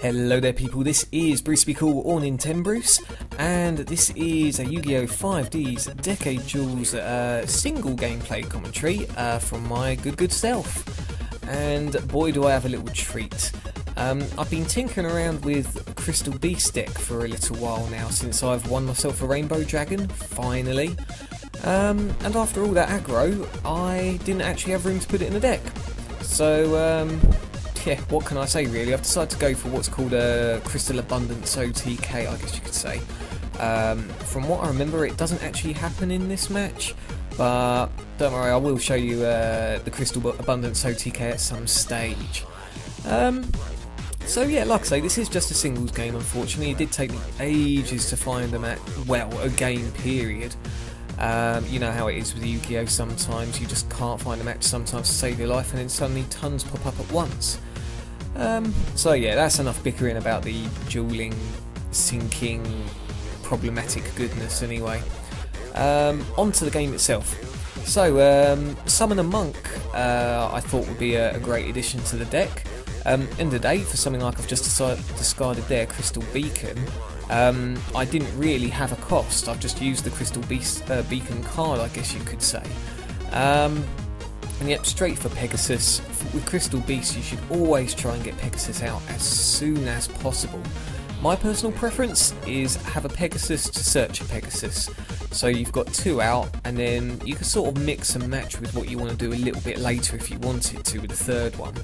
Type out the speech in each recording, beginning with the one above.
Hello there people, this is Brucey or Bruce, and this is a Yu-Gi-Oh! 5D's Decade Duels single gameplay commentary from my good self. And boy do I have a little treat. I've been tinkering around with Crystal Beast deck for a little while now, since I've won myself a Rainbow Dragon, finally. And after all that aggro, I didn't actually have room to put it in the deck. So, yeah, what can I say really? I've decided to go for what's called a Crystal Abundance OTK, I guess you could say. From what I remember, it doesn't actually happen in this match, but don't worry, I will show you the Crystal Abundance OTK at some stage. So yeah, like I say, this is just a singles game, unfortunately. It did take me ages to find them at, well, a game period. You know how it is with Yu-Gi-Oh! Sometimes you just can't find a match sometimes to save your life, and then suddenly tons pop up at once. So yeah, that's enough bickering about the dueling, sinking, problematic goodness anyway. On to the game itself. So, Summon a Monk I thought would be a great addition to the deck. End of the day, for something like I've just discarded there, Crystal Beacon, I didn't really have a cost. I've just used the Crystal Beacon card, I guess you could say. And yep, straight for Pegasus. With Crystal Beast, you should always try and get Pegasus out as soon as possible. My personal preference is have a Pegasus to search a Pegasus. So you've got two out, and then you can sort of mix and match with what you want to do a little bit later if you wanted to with the third one.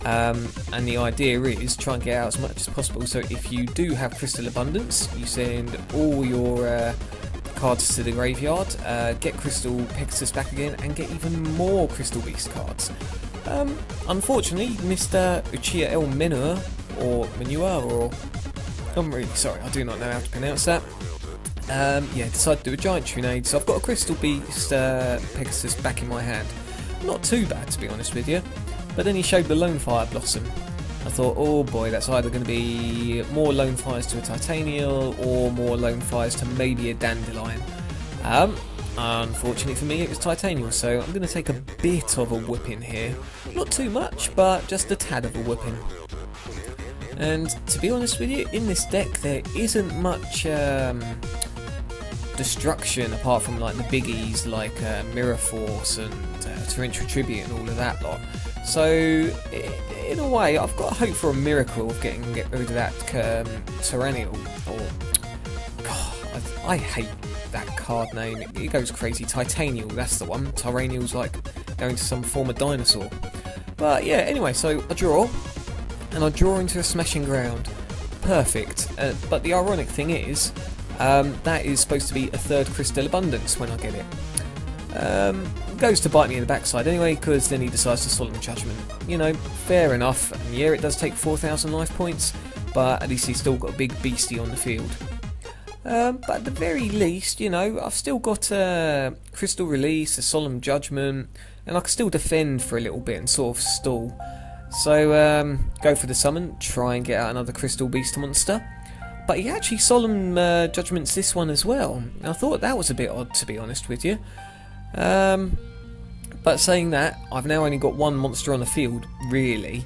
And the idea is try and get out as much as possible, so if you do have Crystal Abundance, you send all your cards to the graveyard, get Crystal Pegasus back again, and get even more Crystal Beast cards. Unfortunately, Mr. Uchiha El Menor, or I'm really sorry, I do not know how to pronounce that. Yeah, decided to do a giant Trinade, so I've got a Crystal Beast Pegasus back in my hand. Not too bad, to be honest with you. But then he showed the Lone Fire Blossom. I thought, oh boy, that's either going to be more Lone Fires to a Titanial or more Lone Fires to maybe a Dandelion. Unfortunately for me, it was Titanial, so I'm going to take a bit of a whipping here. Not too much, but just a tad of a whipping. And to be honest with you, in this deck there isn't much destruction apart from like the biggies like Mirror Force and Torrential Tribute and all of that lot. So in a way, I've got hope for a miracle of getting rid of that Tyrannial. Or God, I hate that card name. It goes crazy. Titanial, that's the one. Tyrannial's like going to some form of dinosaur. But yeah, anyway, so I draw, and I draw into a Smashing Ground. Perfect. But the ironic thing is, that is supposed to be a third Crystal Abundance when I get it. Goes to bite me in the backside anyway, because then he decides to Solemn Judgment. You know, fair enough. And yeah, it does take 4,000 life points, but at least he's still got a big beastie on the field. But at the very least, you know, I've still got a Crystal Release, a Solemn Judgment, and I can still defend for a little bit and sort of stall. So go for the summon, try and get out another Crystal Beast monster. But he actually Solemn Judgments this one as well. I thought that was a bit odd, to be honest with you. But saying that, I've now only got one monster on the field, really.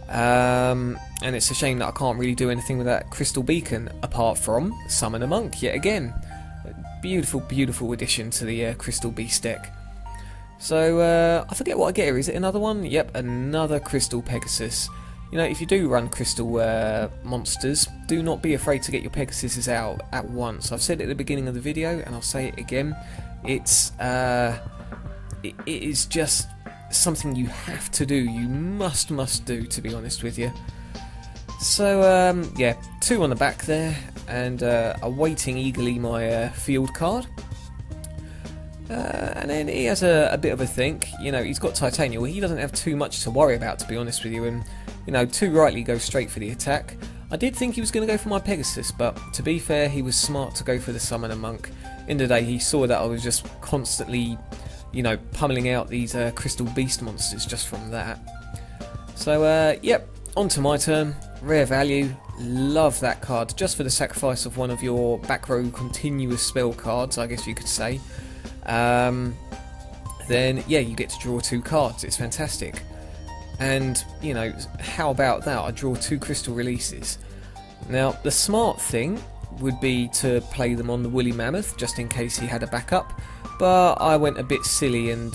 And it's a shame that I can't really do anything with that Crystal Beacon, apart from Summon a Monk yet again. Beautiful, beautiful addition to the Crystal Beast deck. So, I forget what I get here. Is it another one? Yep, another Crystal Pegasus. You know, if you do run Crystal monsters, do not be afraid to get your Pegasuses out at once. I've said it at the beginning of the video, and I'll say it again. It's it is just something you have to do. You must do, to be honest with you. So yeah, two on the back there, and awaiting eagerly my field card. And then he has a bit of a think. You know, he's got Titanial. He doesn't have too much to worry about, to be honest with you. And you know, too rightly goes straight for the attack. I did think he was going to go for my Pegasus, but to be fair, he was smart to go for the Summoner Monk. In the day, he saw that I was just constantly, you know, pummeling out these Crystal Beast monsters just from that. So, yep, on to my turn. Rare value. Love that card, just for the sacrifice of one of your back row continuous spell cards, I guess you could say. Then, yeah, you get to draw two cards. It's fantastic. And, you know, how about that? I draw 2 crystal releases. Now, the smart thing would be to play them on the woolly mammoth, just in case he had a backup. But I went a bit silly and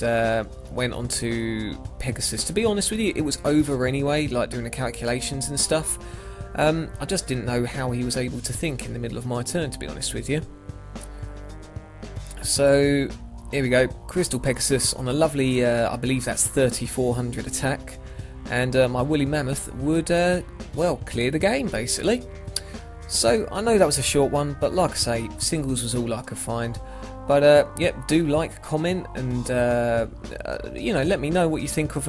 went on to Pegasus. To be honest with you, it was over anyway, like doing the calculations and stuff. I just didn't know how he was able to think in the middle of my turn, to be honest with you. So, here we go. Crystal Pegasus on a lovely, I believe that's 3400 attack. And my woolly mammoth would, well, clear the game, basically. So, I know that was a short one, but like I say, singles was all I could find. But, yep, do like, comment, and, you know, let me know what you think of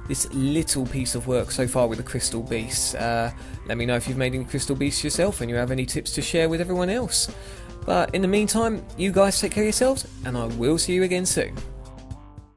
this little piece of work so far with the Crystal Beasts. Let me know if you've made any Crystal Beasts yourself and you have any tips to share with everyone else. But in the meantime, you guys take care of yourselves, and I will see you again soon.